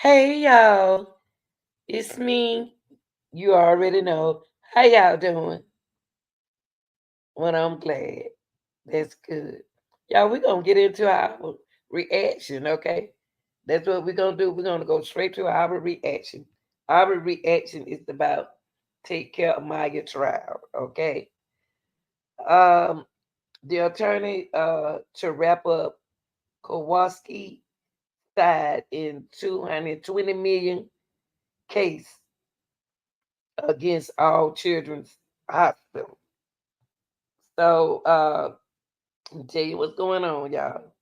Hey y'all, it's me. You already know. How y'all doing? Well, I'm glad. That's good. Y'all, we're gonna get into our reaction, okay? That's what we're gonna do. We're gonna go straight to our reaction. Our reaction is about take care of Maya trial, okay? Um, the attorney to wrap up Kowalski side in 220 million case against all children's hospital. So let me tell you what's going on, y'all.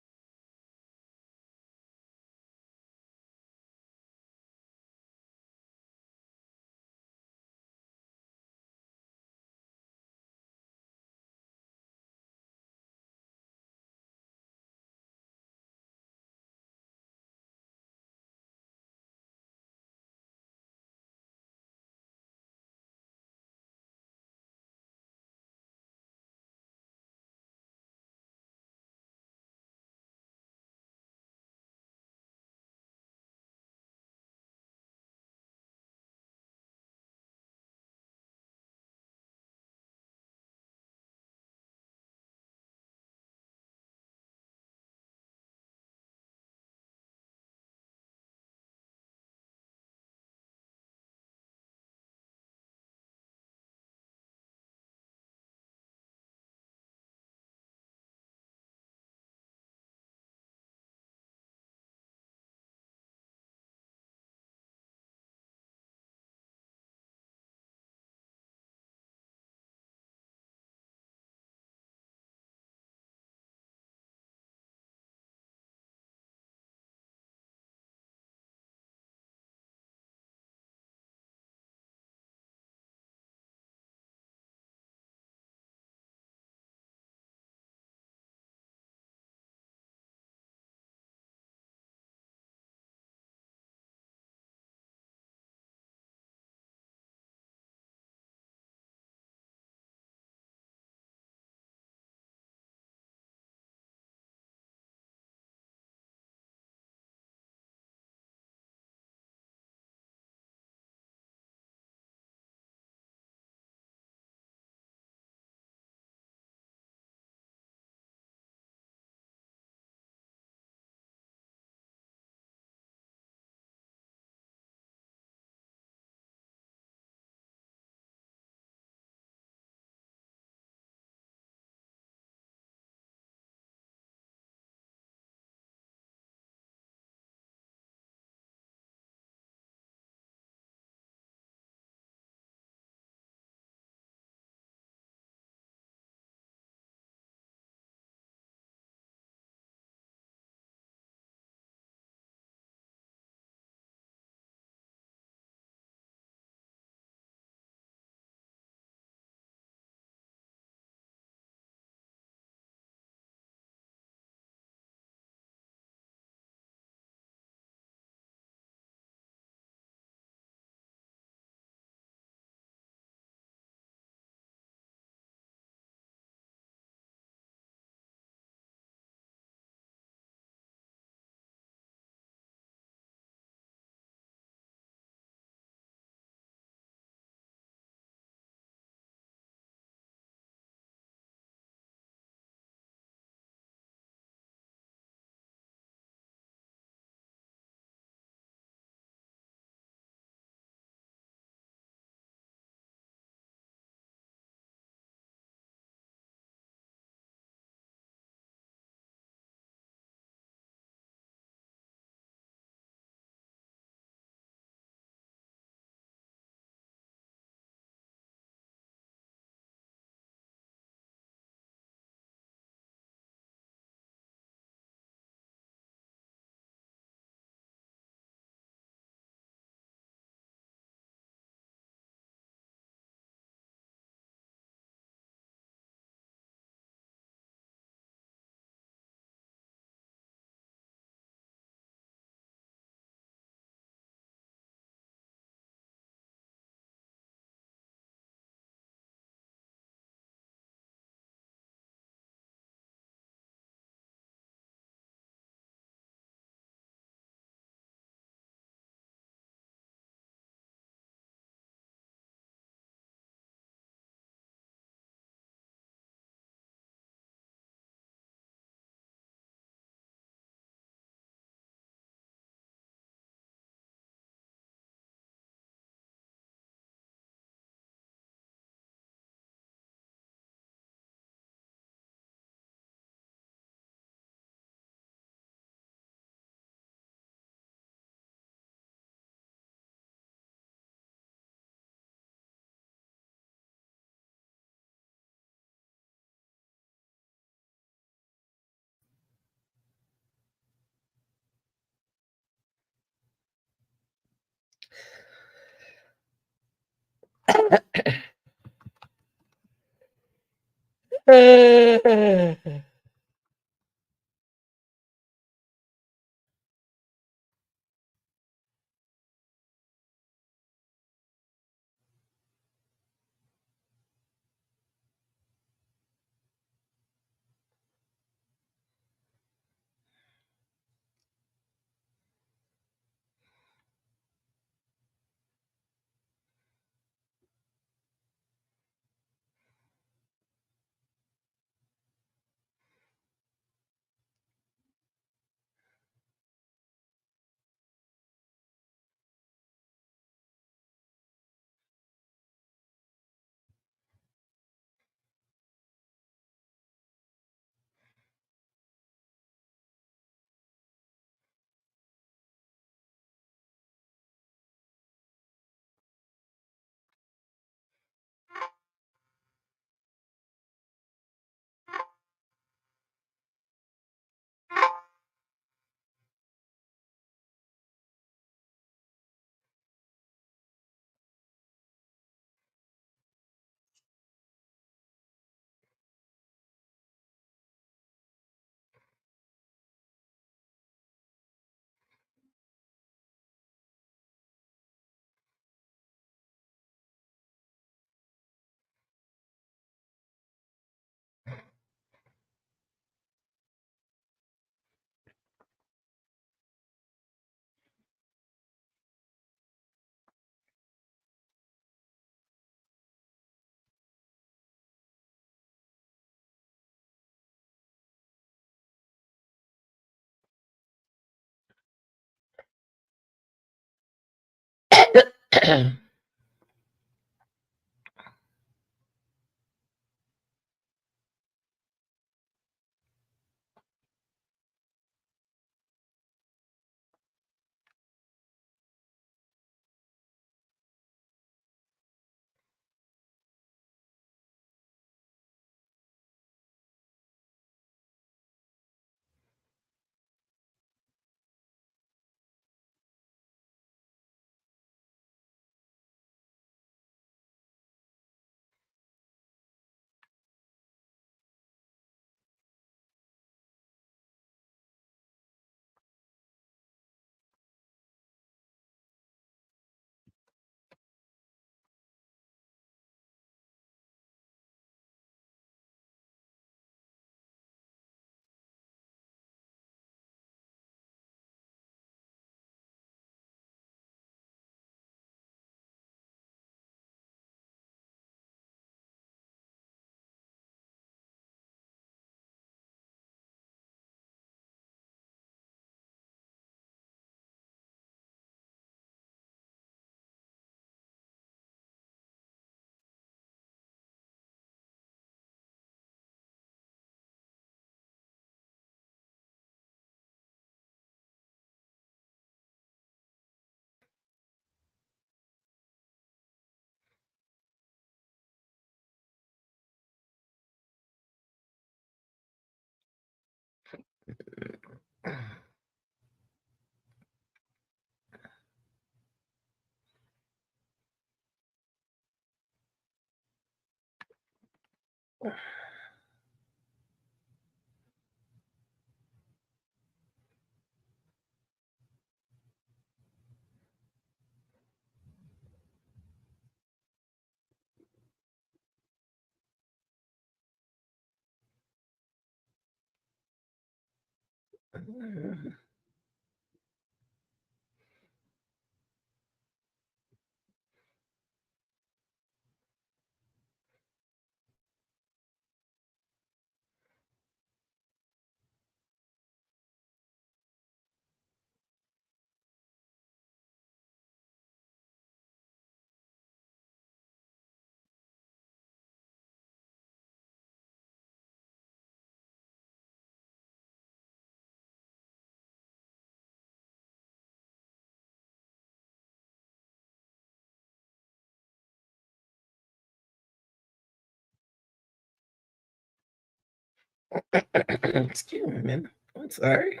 Excuse me, man. I'm sorry.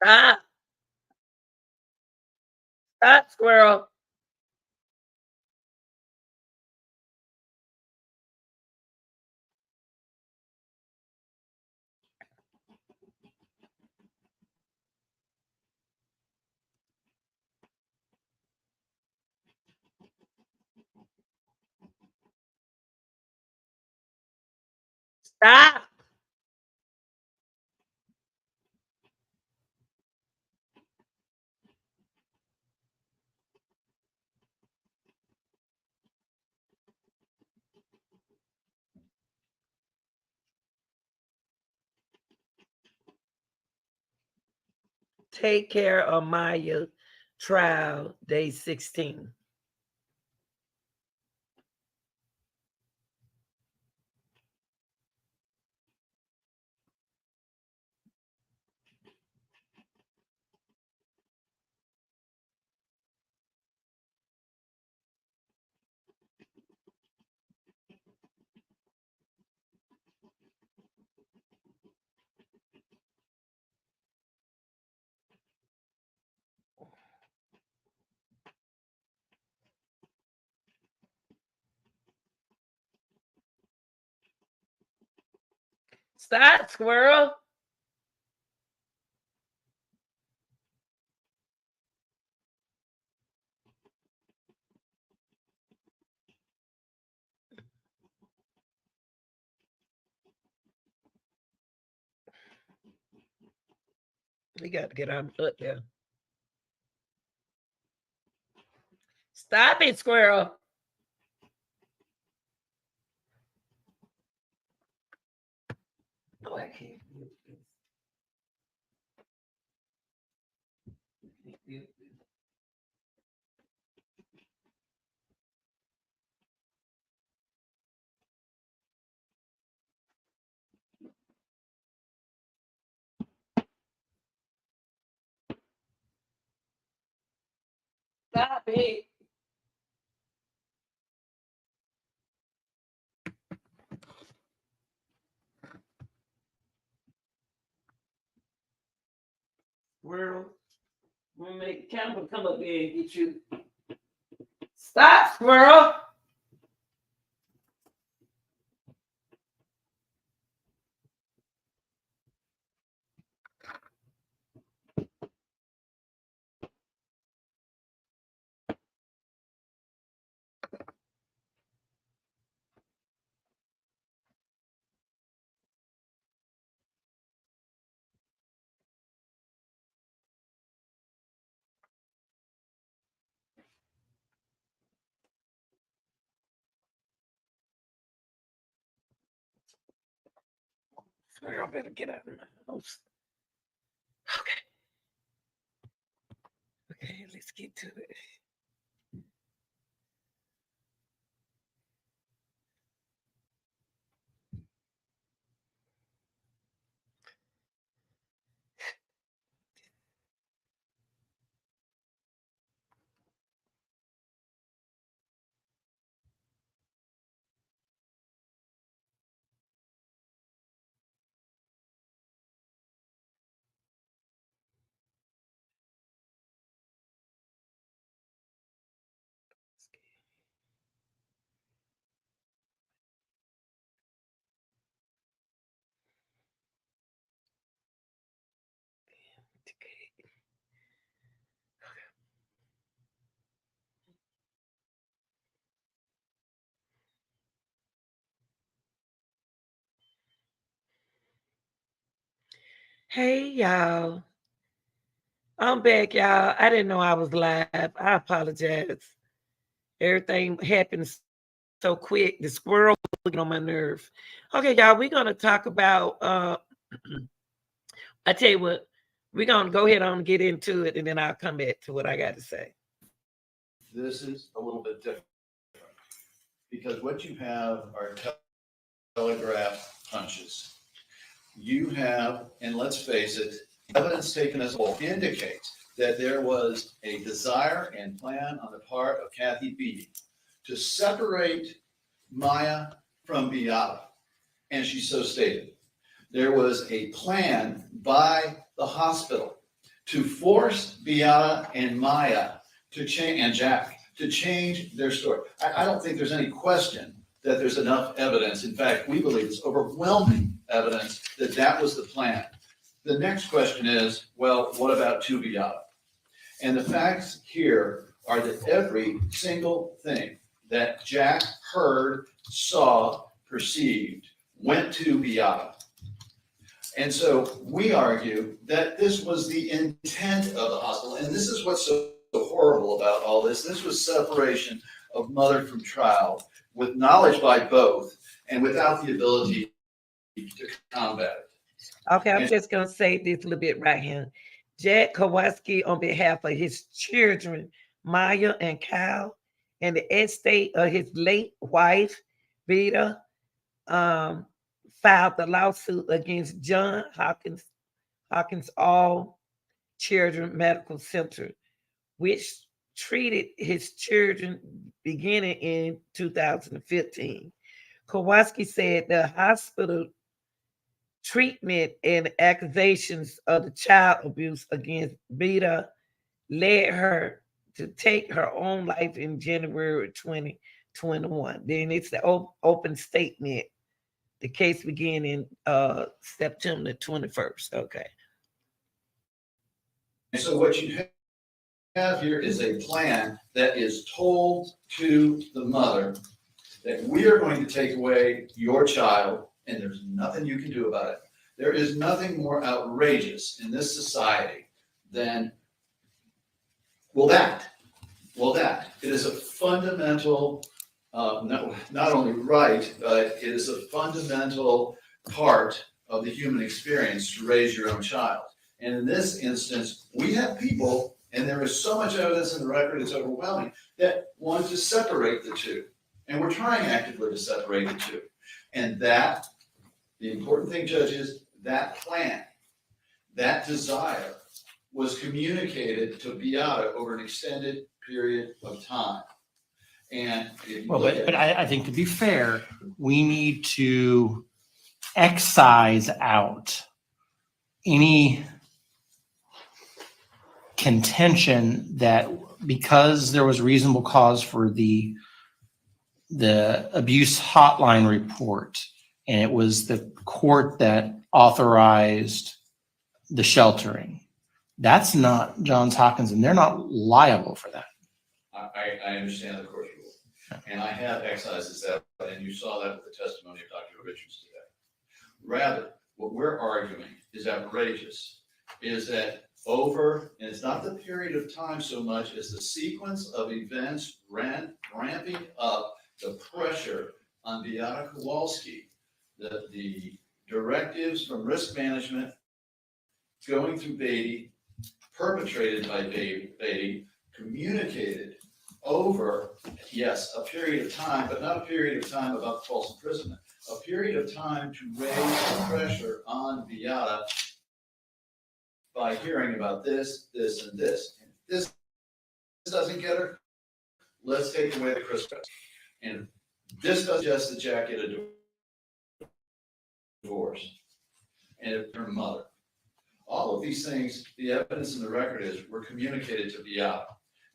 Stop. Stop, squirrel. Stop. Take care of Maya trial, day 16. Stop, squirrel. We got to get our foot there. Stop it, squirrel. Oh, I can't feel this. Stop it. squirrel. I'm gonna make Campbell come up here and get you. Stop, squirrel. Squirrel better get out of my house. Okay, let's get to it. Hey y'all. I'm back, y'all. I didn't know I was live. I apologize. Everything happened so quick. The squirrel was looking on my nerve. Okay, y'all, we're gonna talk about I tell you what, we're gonna go ahead on and get into it and then I'll come back to what I got to say. This is a little bit different because what you have are telegraph punches. You have, and let's face it, evidence taken as a whole indicates that there was a desire and plan on the part of Kathy Beatty to separate Maya from Beata, and she so stated. There was a plan by the hospital to force Beata and Maya to change, and Jack, to change their story. I don't think there's any question that there's enough evidence. In fact, we believe it's overwhelming evidence that that was the plan. The next question is, well, what about to Beata? And the facts here are that every single thing that Jack heard, saw, perceived went to Beata. And so we argue that this was the intent of the hospital. And this is what's so horrible about all this. This was separation of mother from child with knowledge by both and without the ability to combat it. Okay, I'm just gonna say this a little bit right here. Jack Kowalski, on behalf of his children, Maya and Kyle, and the estate of his late wife, BEATA, filed the lawsuit against John Hopkins All Children Medical Center, which treated his children beginning in 2015. Kowalski said the hospital treatment and accusations of the child abuse against BEATA led her to take her own life in January 2021. Then it's the open statement. The case began in September 21st. Okay. And so what you have here is a plan that is told to the mother that we are going to take away your child and there's nothing you can do about it. There is nothing more outrageous in this society than, that. It is a fundamental, not only right, but it is a fundamental part of the human experience to raise your own child. And in this instance, we have people, and there is so much evidence in the record, it's overwhelming, that want to separate the two. And we're trying actively to separate the two. And that, the important thing, judges, that plan, that desire was communicated to Beata over an extended period of time. And but I think to be fair, we need to excise out any contention that because there was reasonable cause for the abuse hotline report, and it was the court that authorized the sheltering, that's not Johns Hopkins, and they're not liable for that. I understand the court's rule, and I have excised that, and you saw that with the testimony of Dr. Richards today. Rather, what we're arguing is outrageous, is that and it's not the period of time so much as the sequence of events ramping up the pressure on BEATA Kowalski, the directives from risk management going through BEATA, perpetrated by BEATA, communicated over, yes, a period of time, but not a period of time about false imprisonment, a period of time to raise the pressure on BEATA by hearing about this, this, and this. And if this doesn't get her, let's take away the Christmas. And this doesn't just the jacket a divorce. And if her mother. All of these things, the evidence in the record is were communicated to BEATA.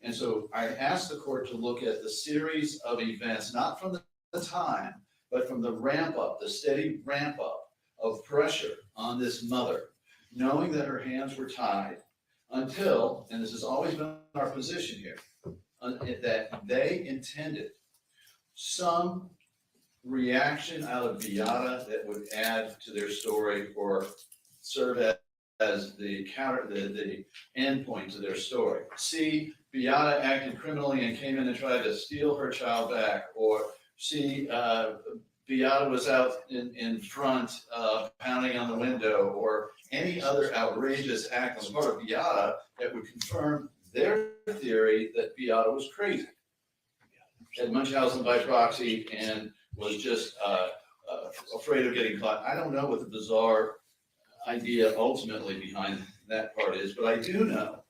And so I asked the court to look at the series of events, not from the time, but from the ramp up, the steady ramp up of pressure on this mother, knowing that her hands were tied until, and this has always been our position here, that they intended some reaction out of BEATA that would add to their story or serve as the end point to their story. See, BEATA acted criminally and came in and tried to steal her child back, or see, BEATA was out in front pounding on the window, or any other outrageous act on the part of BEATA that would confirm their theory that BEATA was crazy, had Munchausen by proxy, and was just afraid of getting caught. I don't know what the bizarre idea ultimately behind that part is, but I do know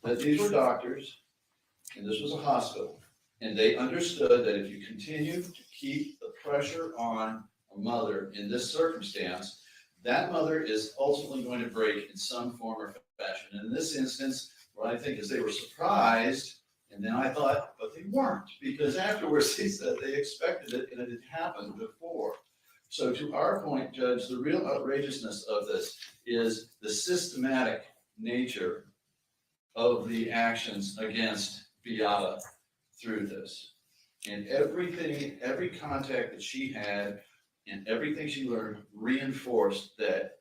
that these were doctors, and this was a hospital, and they understood that if you continue to keep the pressure on a mother in this circumstance, that mother is ultimately going to break in some form or fashion. And in this instance, what I think is they were surprised, and then I thought, but they weren't, because afterwards they said they expected it and it had happened before. So to our point, Judge, the real outrageousness of this is the systematic nature of the actions against BEATA through this. And everything, every contact that she had and everything she learned reinforced that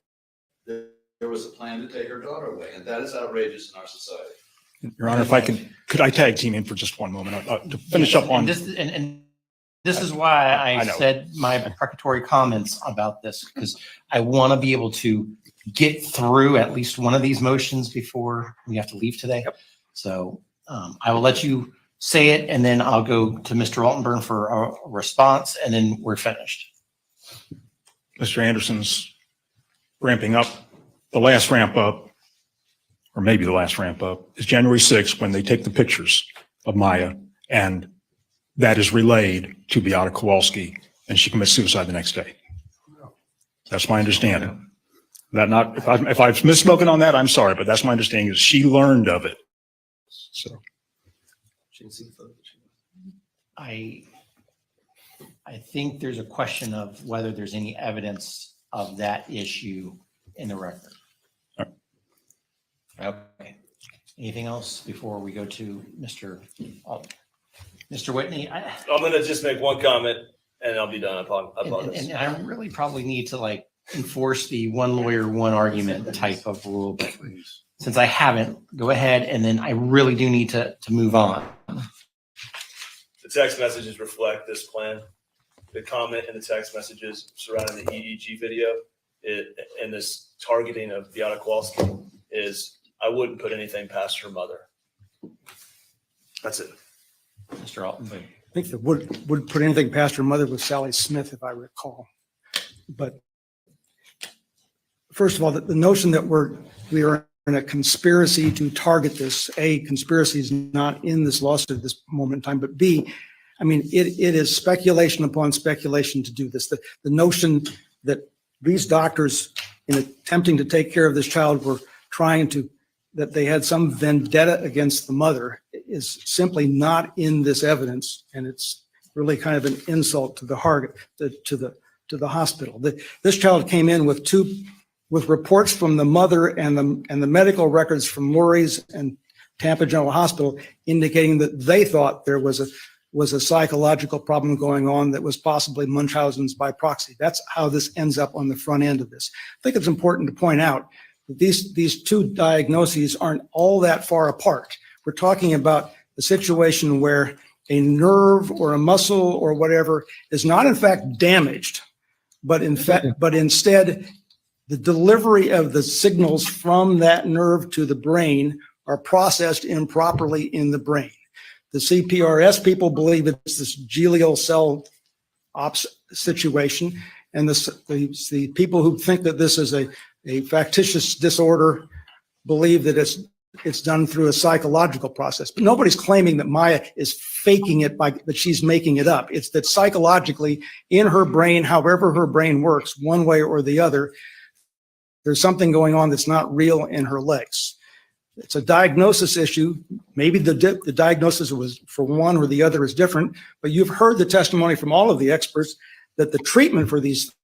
there was a plan to take her daughter away. And that is outrageous in our society. Your Honor, if I could I tag team in for just one moment to finish up on this? And this is why I know. said my precatory comments about this, because I want to be able to get through at least one of these motions before we have to leave today. Yep. So I will let you say it, and then I'll go to Mr. Altenburn for a response, and then we're finished. Mr. Anderson's ramping up. The last ramp up, or maybe the last ramp up, is January 6th when they take the pictures of Maya, and that is relayed to BEATA Kowalski, and she commits suicide the next day. That's my understanding. That not, if I've misspoken on that, I'm sorry, but that's my understanding, is she learned of it. So. I think there's a question of whether there's any evidence of that issue in the record. Okay. Anything else before we go to Mr. Altenburn? Mr. Whitney? I'm going to just make one comment and I'll be done. I apologize. And I really probably need to enforce the one lawyer, one argument type of rule, but since I haven't, go ahead, and then I really do need to move on. The text messages reflect this plan. The comment in the text messages surrounding the EEG video and this targeting of BEATA Kowalski is, I wouldn't put anything past her mother. That's it. Mr. Altenburn. I think that would put anything past her mother was Sally Smith, if I recall. But first of all, the notion that we are in a conspiracy to target this, A, conspiracy is not in this lawsuit at this moment in time, but B, I mean, it is speculation upon speculation to do this. The notion that these doctors, in attempting to take care of this child, were trying to that they had some vendetta against the mother is simply not in this evidence, and it's really kind of an insult to the heart, to the hospital. This child came in with reports from the mother and the medical records from Lurie's and Tampa General Hospital indicating that they thought there was a psychological problem going on that was possibly Munchausen's by proxy. That's how this ends up on the front end of this. I think it's important to point out that these two diagnoses aren't all that far apart. We're talking about a situation where a nerve or a muscle or whatever is not in fact damaged, but instead the delivery of the signals from that nerve to the brain are processed improperly in the brain. The CPRS people believe it's this glial cell ops situation, and the people who think that this is a factitious disorder believe that it's done through a psychological process. But nobody's claiming that Maya is faking it that she's making it up. It's that psychologically in her brain, however her brain works, one way or the other, there's something going on that's not real in her legs. It's a diagnosis issue. Maybe the diagnosis was for one or the other is different, but you've heard the testimony from all of the experts that the treatment for these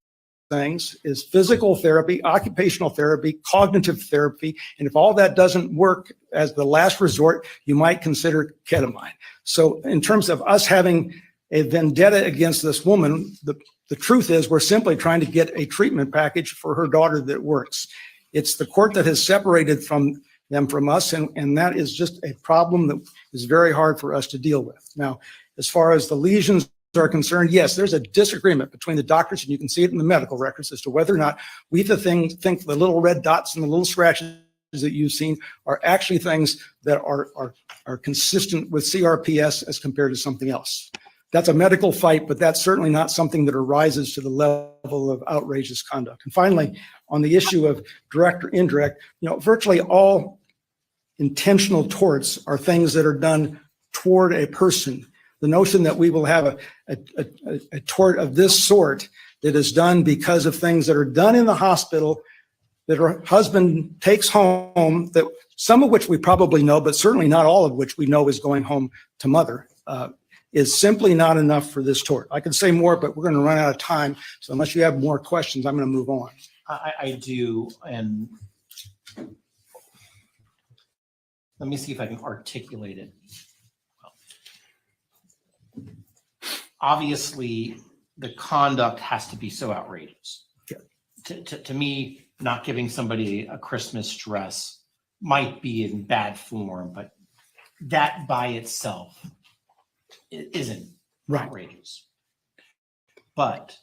things is physical therapy, occupational therapy, cognitive therapy, and if all that doesn't work as the last resort, you might consider ketamine. So in terms of us having a vendetta against this woman, the truth is we're simply trying to get a treatment package for her daughter that works. It's the court that has separated them from us, and that is just a problem that is very hard for us to deal with. Now, as far as the lesions are concerned, yes, there's a disagreement between the doctors, and you can see it in the medical records as to whether or not we think the little red dots and the little scratches that you've seen are actually things that are consistent with CRPS as compared to something else. That's a medical fight, but that's certainly not something that arises to the level of outrageous conduct. And finally, on the issue of direct or indirect, virtually all intentional torts are things that are done toward a person. The notion that we will have a tort of this sort that is done because of things that are done in the hospital that her husband takes home, that some of which we probably know, but certainly not all of which we know is going home to mother, is simply not enough for this tort. I could say more, but we're going to run out of time. So unless you have more questions, I'm going to move on. I do, and let me see if I can articulate it. Obviously, the conduct has to be so outrageous. Yeah. To me, not giving somebody a Christmas dress might be in bad form, but that by itself isn't outrageous. But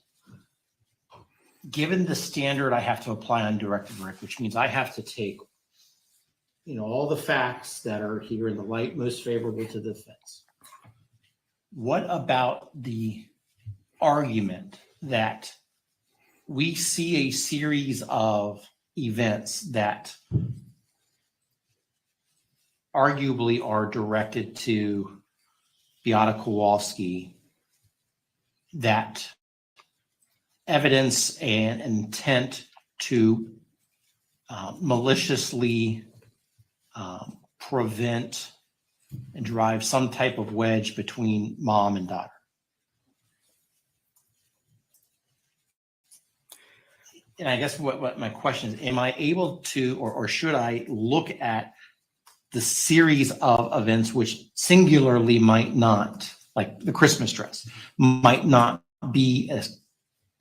given the standard I have to apply on direct and indirect, which means I have to take, all the facts that are here in the light most favorable to the defense. What about the argument that we see a series of events that arguably are directed to BEATA Kowalski, that evidence and intent to maliciously prevent and drive some type of wedge between mom and daughter? And I guess what my question is, am I able to, or should I look at the series of events which singularly might not, like the Christmas dress, might not be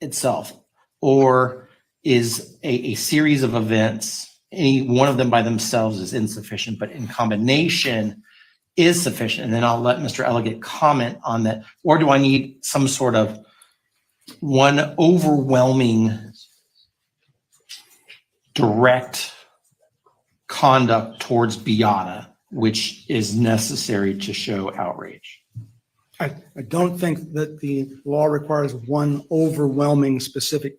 itself, or is a series of events, any one of them by themselves is insufficient, but in combination is sufficient? And then I'll let Mr. Elegant comment on that. Or do I need some sort of one overwhelming direct conduct towards BEATA, which is necessary to show outrage? I don't think that the law requires one overwhelming specific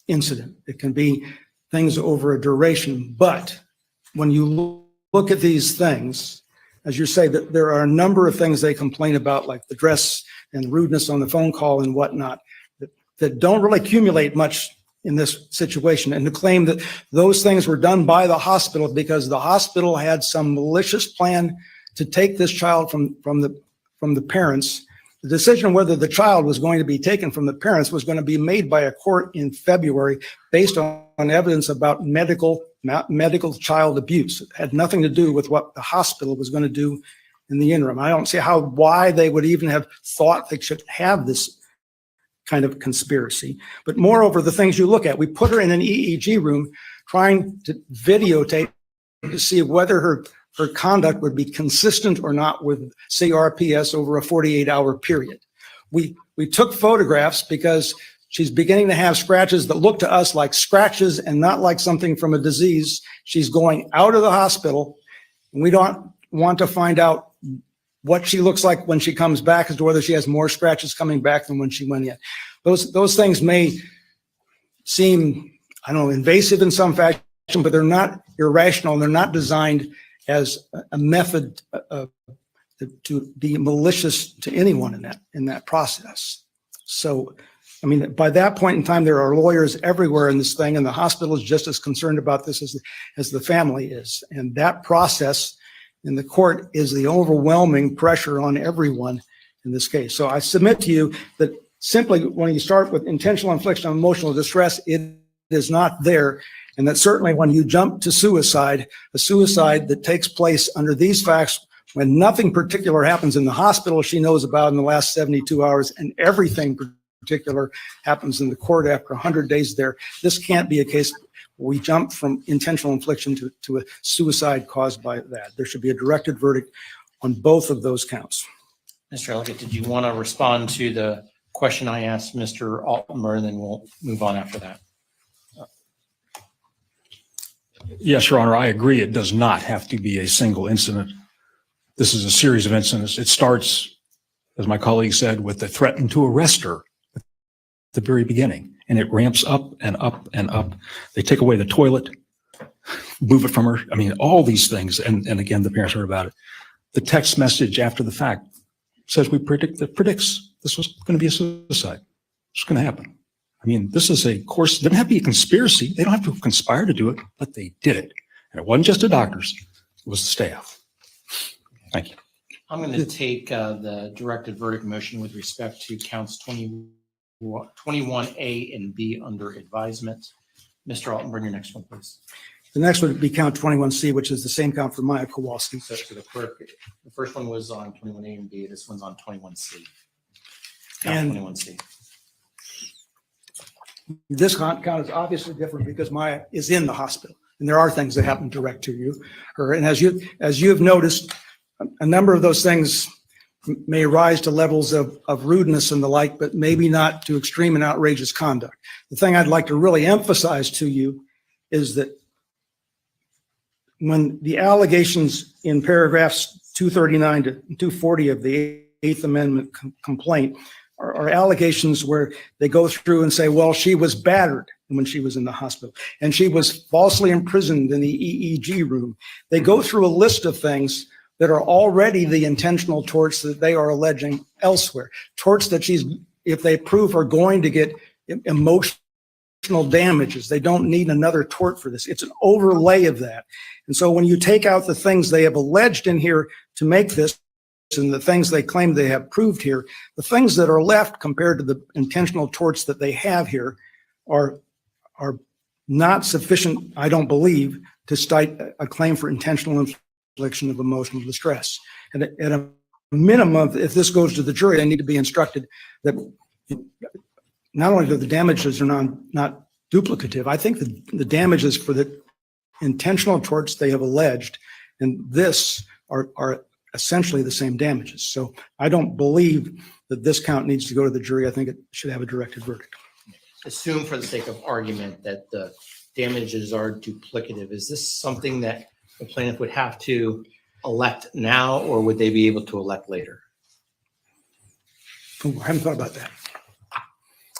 incident. It can be things over a duration, but when you look at these things, as you say, that there are a number of things they complain about, like the dress and rudeness on the phone call and whatnot, that don't really accumulate much in this situation, and to claim that those things were done by the hospital because the hospital had some malicious plan to take this child from the parents. The decision whether the child was going to be taken from the parents was going to be made by a court in February based on evidence about medical child abuse. It had nothing to do with what the hospital was going to do in the interim. I don't see why they would even have thought they should have this kind of conspiracy. But moreover, the things you look at, we put her in an EEG room trying to videotape to see whether her conduct would be consistent or not with CRPS over a 48-hour period. We took photographs because she's beginning to have scratches that look to us like scratches and not like something from a disease. She's going out of the hospital, and we don't want to find out what she looks like when she comes back as to whether she has more scratches coming back than when she went in. Those things may seem, I don't know, invasive in some fashion, but they're not irrational, and they're not designed as a method to be malicious to anyone in that process. So, I mean, by that point in time, there are lawyers everywhere in this thing, and the hospital is just as concerned about this as the family is. And that process in the court is the overwhelming pressure on everyone in this case. So I submit to you that simply when you start with intentional infliction of emotional distress, it is not there. And that certainly when you jump to suicide, a suicide that takes place under these facts, when nothing particular happens in the hospital she knows about in the last 72 hours, and everything particular happens in the court after 100 days there, this can't be a case where we jump from intentional infliction to a suicide caused by that. There should be a directed verdict on both of those counts. Mr. Ellicott, did you want to respond to the question I asked Mr. Altmer, and then we'll move on after that? Yes, Your Honor, I agree. It does not have to be a single incident. This is a series of incidents. It starts, as my colleague said, with the threat to arrest her at the very beginning, and it ramps up and up and up. They take away the toilet, move it from her. I mean, all these things. And again, the parents heard about it. The text message after the fact says predicts this was going to be a suicide. It's going to happen. I mean, this is a course, it doesn't have to be a conspiracy. They don't have to conspire to do it, but they did it. And it wasn't just the doctors, it was the staff. Thank you. I'm going to take the directed verdict motion with respect to counts 21A and B under advisement. Mr. Alton, bring your next one, please. The next would be count 21C, which is the same count for Maya Kowalski. So for the clerk, the first one was on 21A and B. This one's on 21C. And 21C. This count is obviously different because Maya is in the hospital, and there are things that happen direct to her. And as you've noticed, a number of those things may rise to levels of rudeness and the like, but maybe not to extreme and outrageous conduct. The thing I'd like to really emphasize to you is that when the allegations in paragraphs 239 to 240 of the Eighth Amendment complaint are allegations where they go through and say, well, she was battered when she was in the hospital, and she was falsely imprisoned in the EEG room. They go through a list of things that are already the intentional torts that they are alleging elsewhere. Torts that if they prove, are going to get emotional damages. They don't need another tort for this. It's an overlay of that. And so when you take out the things they have alleged in here to make this, and the things they claim they have proved here, the things that are left compared to the intentional torts that they have here are not sufficient, I don't believe, to state a claim for intentional infliction of emotional distress. And at a minimum, if this goes to the jury, they need to be instructed that not only do the damages are not duplicative, I think the damages for the intentional torts they have alleged and this are essentially the same damages. So I don't believe that this count needs to go to the jury. I think it should have a directed verdict. Assume for the sake of argument that the damages are duplicative. Is this something that the plaintiff would have to elect now, or would they be able to elect later? I haven't thought about that.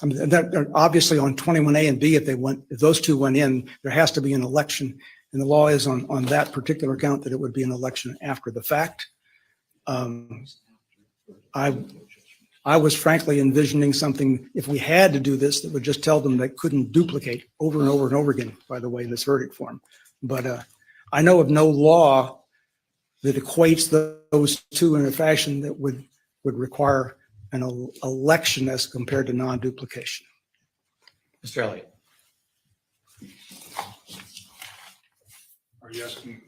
I mean, that obviously on 21A and B, if those two went in, there has to be an election. And the law is on that particular count that it would be an election after the fact. I was frankly envisioning something, if we had to do this, that would just tell them they couldn't duplicate over and over and over again, by the way, this verdict form. But I know of no law that equates those two in a fashion that would require an election as compared to non-duplication. Mr. Elliott. Are you asking,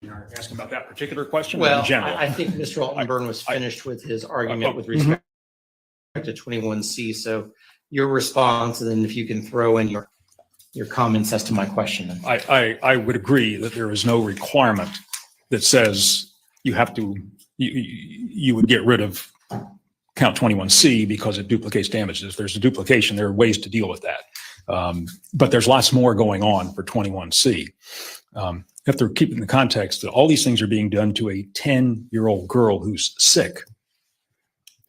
you're asking about that particular question or Well, in general? I think Mr. Altenburn was finished with his argument with respect to 21C. So your response, and then if you can throw in your comments as to my question. I would agree that there is no requirement that says you have to, you would get rid of count 21C because it duplicates damages. If there's a duplication, there are ways to deal with that. But there's lots more going on for 21C. You have to keep in the context that all these things are being done to a 10-year-old girl who's sick,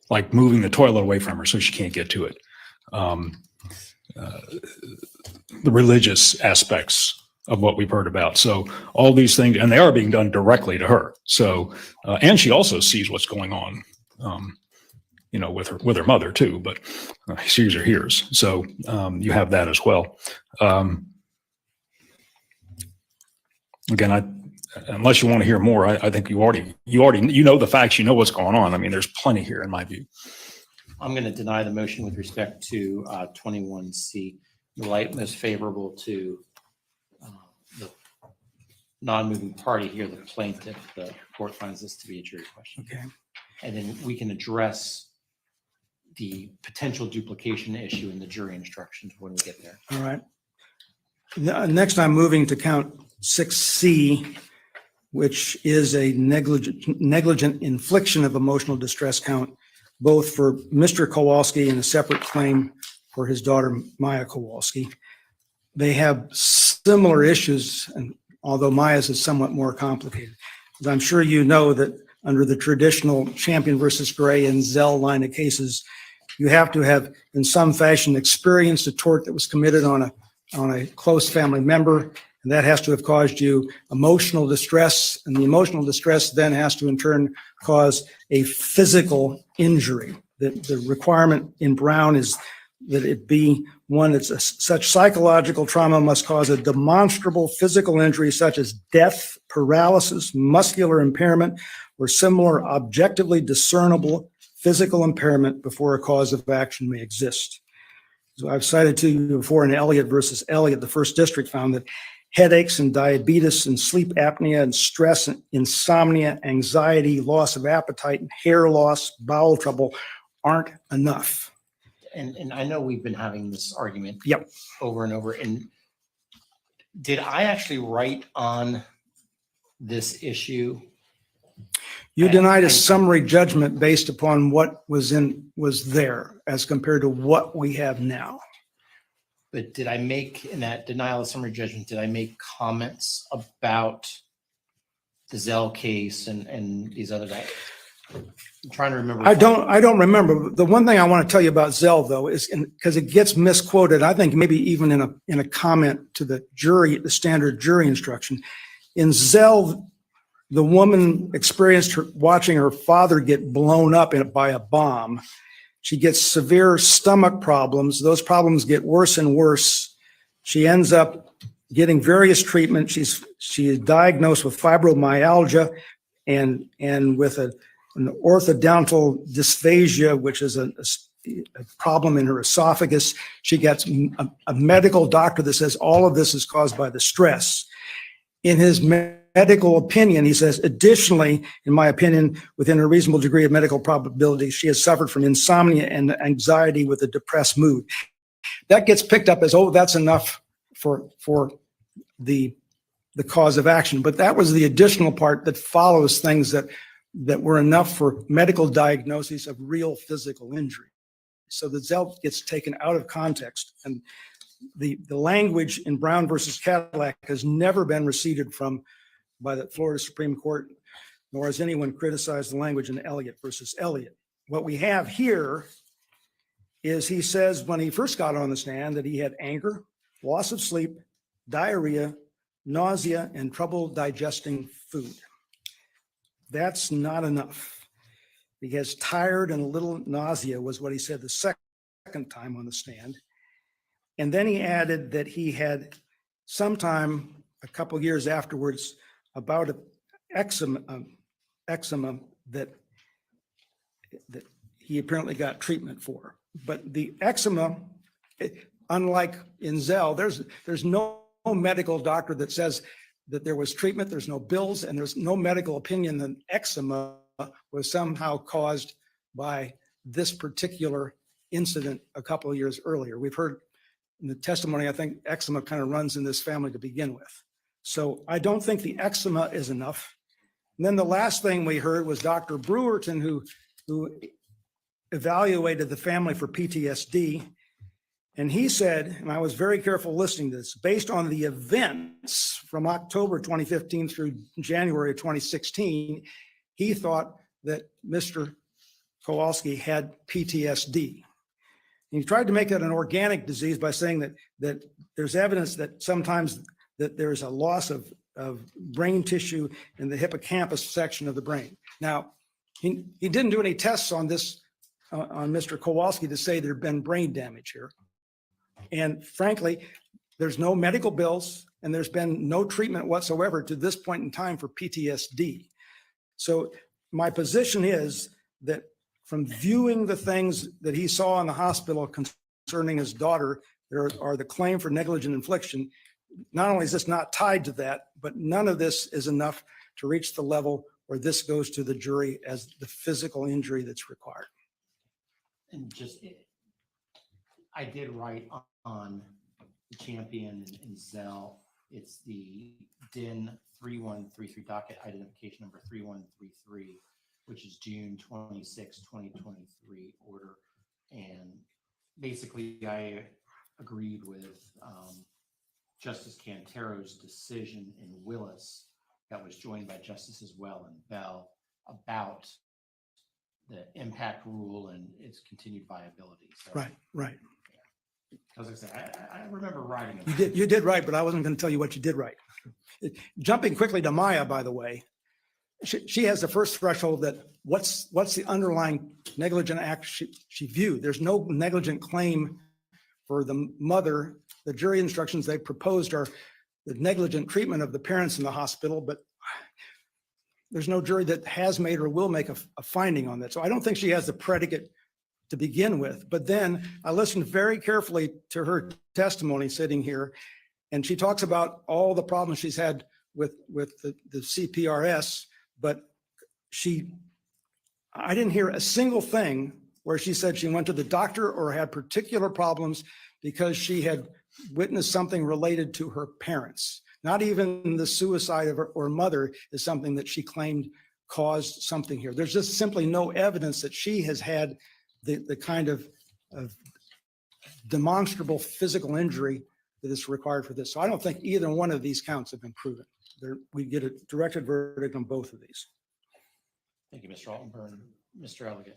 like moving the toilet away from her so she can't get to it. The religious aspects of what we've heard about. So all these things, and they are being done directly to her. So, and she also sees what's going on, with her mother too, but sees or hears. So you have that as well. Again, unless you want to hear more, I think you already know the facts, you know what's going on. I mean, there's plenty here in my view. I'm going to deny the motion with respect to 21C, the light most favorable to the non-moving party here, the plaintiff. The court finds this to be a jury question. Okay. And then we can address the potential duplication issue in the jury instructions when we get there. All right. Next, I'm moving to count 6C, which is a negligent infliction of emotional distress count, both for Mr. Kowalski and a separate claim for his daughter, Maya Kowalski. They have similar issues, and although Maya's is somewhat more complicated. As I'm sure you know that under the traditional Champion versus Gray and Zell line of cases, you have to have in some fashion experienced a tort that was committed on a close family member, and that has to have caused you emotional distress, and the emotional distress then has to in turn cause a physical injury. The requirement in Brown is that it be one that's such psychological trauma must cause a demonstrable physical injury such as death, paralysis, muscular impairment, or similar objectively discernible physical impairment before a cause of action may exist. So I've cited to you before in Elliott versus Elliott, the first district found that headaches and diabetes and sleep apnea and stress and insomnia, anxiety, loss of appetite, and hair loss, bowel trouble aren't enough. And I know we've been having this argument Yep. over and over. And did I actually write on this issue? You denied a summary judgment based upon what was there as compared to what we have now. But did I make, in that denial of summary judgment, did I make comments about the Zell case and these other guys? I'm trying to remember. I don't remember. The one thing I want to tell you about Zell though is because it gets misquoted, I think maybe even in a comment to the standard jury instruction. In Zell, the woman experienced watching her father get blown up by a bomb. She gets severe stomach problems. Those problems get worse and worse. She ends up getting various treatment. She is diagnosed with fibromyalgia and with an orthodontal dysphagia, which is a problem in her esophagus. She gets a medical doctor that says all of this is caused by the stress. In his medical opinion, he says, additionally, in my opinion, within a reasonable degree of medical probability, she has suffered from insomnia and anxiety with a depressed mood. That gets picked up as, oh, that's enough for the cause of action. But that was the additional part that follows things that were enough for medical diagnoses of real physical injury. So the Zell gets taken out of context, and the language in Brown versus Cadillac has never been receded from by the Florida Supreme Court, nor has anyone criticized the language in Elliott versus Elliott. What we have here is he says when he first got on the stand that he had anger, loss of sleep, diarrhea, nausea, and trouble digesting food. That's not enough. He has tired and a little nausea was what he said the second time on the stand. And then he added that he had sometime a couple years afterwards about eczema that he apparently got treatment for. But the eczema, unlike in Zell, there's no medical doctor that says that there was treatment, there's no bills, and there's no medical opinion that eczema was somehow caused by this particular incident a couple of years earlier. We've heard in the testimony, I think eczema kind of runs in this family to begin with. So I don't think the eczema is enough. And then the last thing we heard was Dr. Brewerton, who evaluated the family for PTSD. And he said, and I was very careful listening to this, based on the events from October 2015 through January of 2016, he thought that Mr. Kowalski had PTSD. And he tried to make it an organic disease by saying that there's evidence that sometimes that there's a loss of brain tissue in the hippocampus section of the brain. Now, he didn't do any tests on this, on Mr. Kowalski to say there'd been brain damage here. And frankly, there's no medical bills and there's been no treatment whatsoever to this point in time for PTSD. So my position is that from viewing the things that he saw in the hospital concerning his daughter, there are the claim for negligent infliction. Not only is this not tied to that, but none of this is enough to reach the level where this goes to the jury as the physical injury that's required. And just, I did write on the Champion and Zell. It's the DIN 3133 docket identification number 3133, which is June 26, 2023 order. And basically I agreed with Justice Cantero's decision in Willis that was joined by Justices Well and Bell about the impact rule and its continued viability. So, Right. as I said, I remember writing You it. did right, but I wasn't going to tell you what you did right. Jumping quickly to Maya, by the way, she has the first threshold that what's the underlying negligent act she viewed. There's no negligent claim for the mother. The jury instructions they proposed are the negligent treatment of the parents in the hospital, but there's no jury that has made or will make a finding on that. So I don't think she has the predicate to begin with. But then I listened very carefully to her testimony sitting here, and she talks about all the problems she's had with the CPRS, but I didn't hear a single thing where she said she went to the doctor or had particular problems because she had witnessed something related to her parents. Not even the suicide of her mother is something that she claimed caused something here. There's just simply no evidence that she has had the kind of demonstrable physical injury that is required for this. So I don't think either one of these counts have been proven. We get a directed verdict on both of these. Thank you, Mr. Altenburn. Mr. Elegant.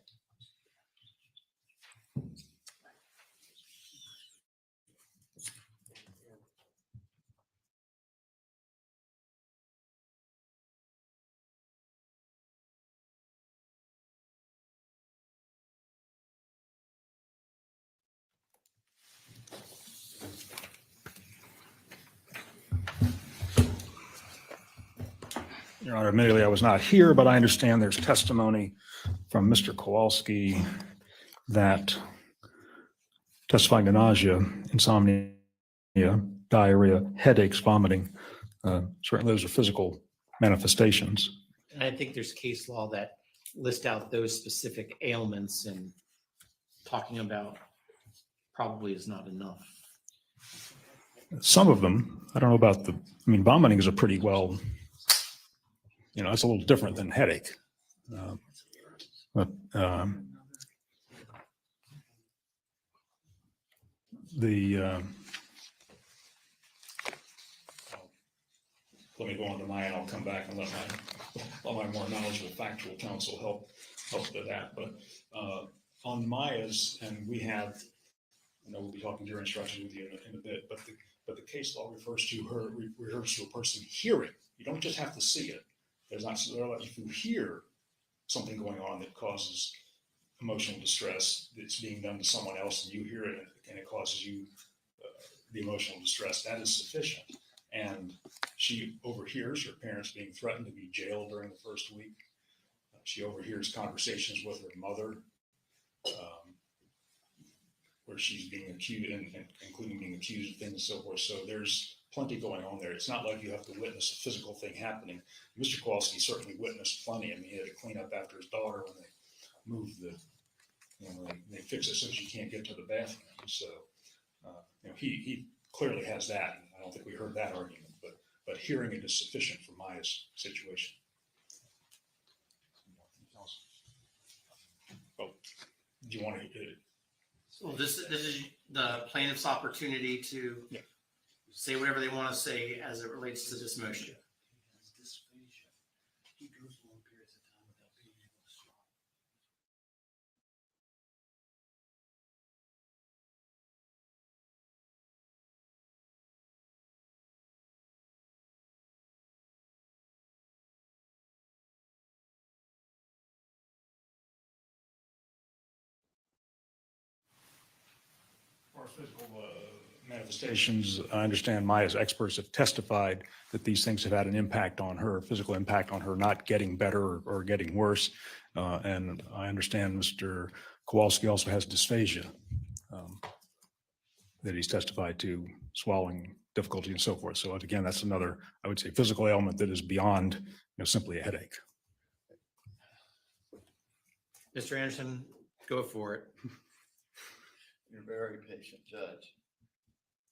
Your Honor, admittedly, I was not here, but I understand there's testimony from Mr. Kowalski that testifying to nausea, insomnia, diarrhea, headaches, vomiting, certainly those are physical manifestations. And I think there's case law that list out those specific ailments, and talking about probably is not enough. Some of them, I don't know about vomiting is a pretty well, it's a little different than headache. But let me go on to mine and I'll come back and let my more knowledgeable factual counsel help with that. But on Maya's, and we have, we'll be talking your instructions with you in a bit, but the case law refers to a person hearing. You don't just have to see it. There's not, if you hear something going on that causes emotional distress that's being done to someone else, and you hear it and it causes you the emotional distress, that is sufficient. And she overhears her parents being threatened to be jailed during the first week. She overhears conversations with her mother, where she's being accused, and including being accused of things and so forth. So there's plenty going on there. It's not like you have to witness a physical thing happening. Mr. Kowalski certainly witnessed plenty. I mean, he had to clean up after his daughter when they moved they fix it so she can't get to the bathroom. So, he clearly has that. And I don't think we heard that argument, but hearing it is sufficient for Maya's situation. Oh, do you want to? So this is the plaintiff's opportunity to Yeah. say whatever they want to say as it relates to this motion. For physical manifestations, I understand Maya's experts have testified that these things have had an impact on her, physical impact on her, not getting better or getting worse. And I understand Mr. Kowalski also has dysphagia that he's testified to, swallowing difficulty and so forth. So again, that's another, I would say, physical ailment that is beyond simply a headache. Mr. Anderson, go for it. You're a very patient judge.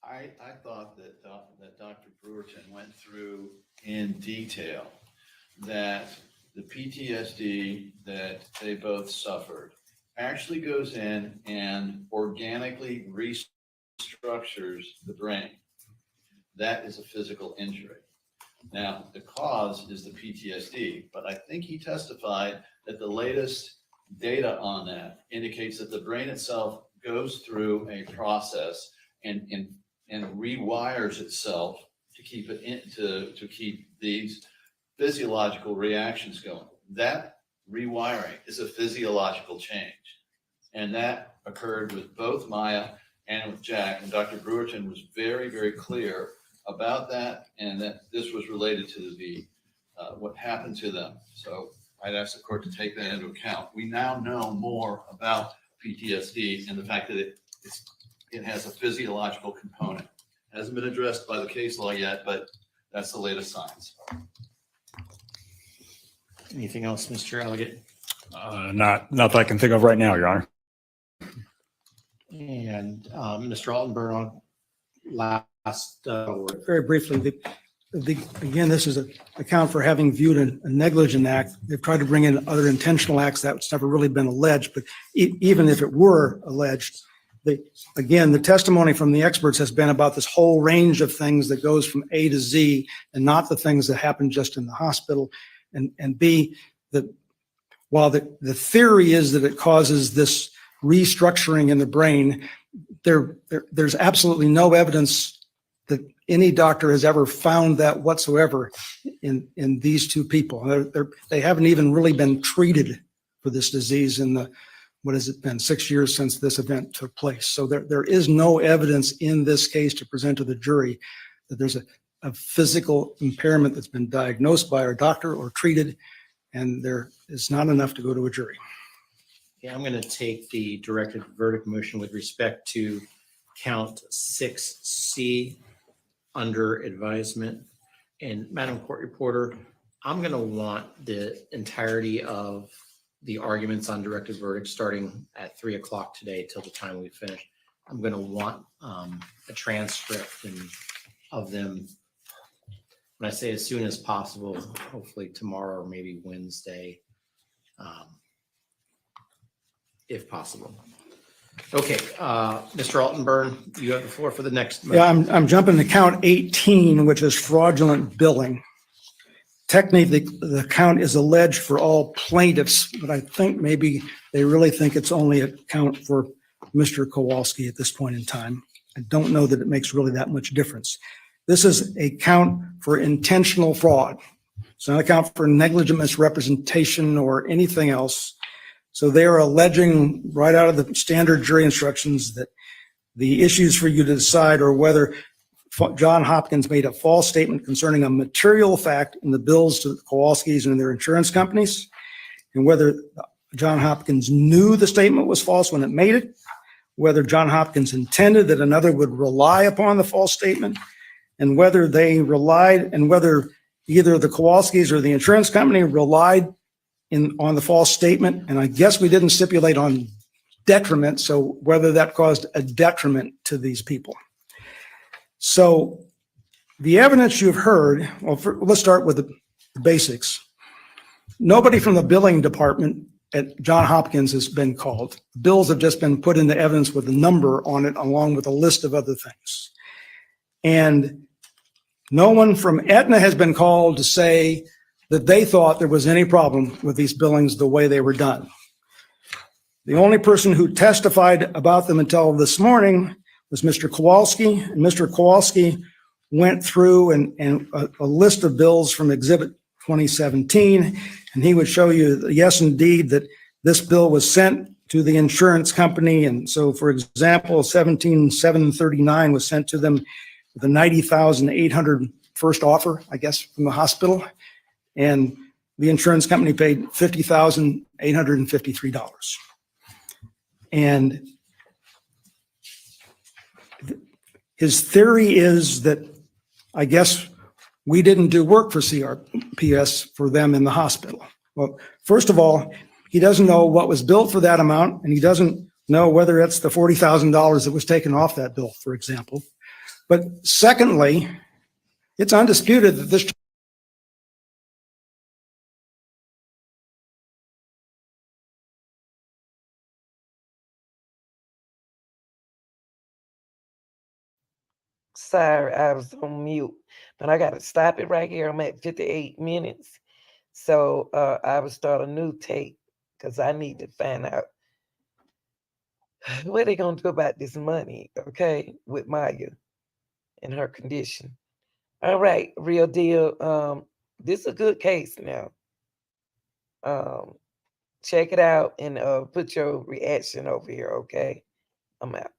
I thought that Dr. Brewerton went through in detail that the PTSD that they both suffered actually goes in and organically restructures the brain. That is a physical injury. Now, the cause is the PTSD, but I think he testified that the latest data on that indicates that the brain itself goes through a process and rewires itself to keep it in, to keep these physiological reactions going. That rewiring is a physiological change, and that occurred with both Maya and with Jack. And Dr. Brewerton was very, very clear about that, and that this was related to the what happened to them. So I'd ask the court to take that into account. We now know more about PTSD and the fact that it has a physiological component. It hasn't been addressed by the case law yet, but that's the latest science. Anything else, Mr. Elliott? Not that I can think of right now, Your Honor. And Mr. Altenberg on last word. Very briefly, again, this is an account for having viewed a negligent act. They've tried to bring in other intentional acts that's never really been alleged, but even if it were alleged, again, the testimony from the experts has been about this whole range of things that goes from A to Z and not the things that happen just in the hospital. And B, that while the theory is that it causes this restructuring in the brain, there's absolutely no evidence that any doctor has ever found that whatsoever in these two people. They haven't even really been treated for this disease in the, what has it been, 6 years since this event took place. So there is no evidence in this case to present to the jury that there's a physical impairment that's been diagnosed by our doctor or treated, and there is not enough to go to a jury. Yeah, I'm going to take the directed verdict motion with respect to count 6C under advisement. And Madam Court Reporter, I'm going to want the entirety of the arguments on directed verdict starting at 3 o'clock today till the time we finish. I'm going to want a transcript of them. When I say as soon as possible, hopefully tomorrow or maybe Wednesday, if possible. Okay, Mr. Altenburn, you have the floor for the next. Yeah, I'm jumping to count 18, which is fraudulent billing. Technically, the count is alleged for all plaintiffs, but I think maybe they really think it's only a count for Mr. Kowalski at this point in time. I don't know that it makes really that much difference. This is a count for intentional fraud. Does not account for negligent misrepresentation or anything else. So they are alleging right out of the standard jury instructions that the issues for you to decide are whether John Hopkins made a false statement concerning a material fact in the bills to the Kowalski'S and their insurance companies, and whether John Hopkins knew the statement was false when it made it, whether John Hopkins intended that another would rely upon the false statement, and whether they relied, and whether either the Kowalski'S or the insurance company relied on the false statement. And I guess we didn't stipulate on detriment, so whether that caused a detriment to these people. So the evidence you've heard, well, let's start with the basics. Nobody from the billing department at John Hopkins has been called. Bills have just been put into evidence with a number on it, along with a list of other things. And no one from Aetna has been called to say that they thought there was any problem with these billings the way they were done. The only person who testified about them until this morning was Mr. Kowalski. And Mr. Kowalski went through a list of bills from Exhibit 2017, and he would show you, yes, indeed, that this bill was sent to the insurance company. And so, for example, 17,739 was sent to them with a 90,800 first offer, I guess, from the hospital. And the insurance company paid $50,853. And his theory is that, I guess, we didn't do work for CRPS for them in the hospital. Well, first of all, he doesn't know what was billed for that amount, and he doesn't know whether it's the $40,000 that was taken off that bill, for example. But secondly, it's undisputed that this Sorry, I was on mute, but I got to stop it right here. I'm at 58 minutes. So I will start a new tape because I need to find out what they going to do about this money, okay, with Maya and her condition. All right, real deal. This is a good case now. Check it out and put your reaction over here, okay? I'm out.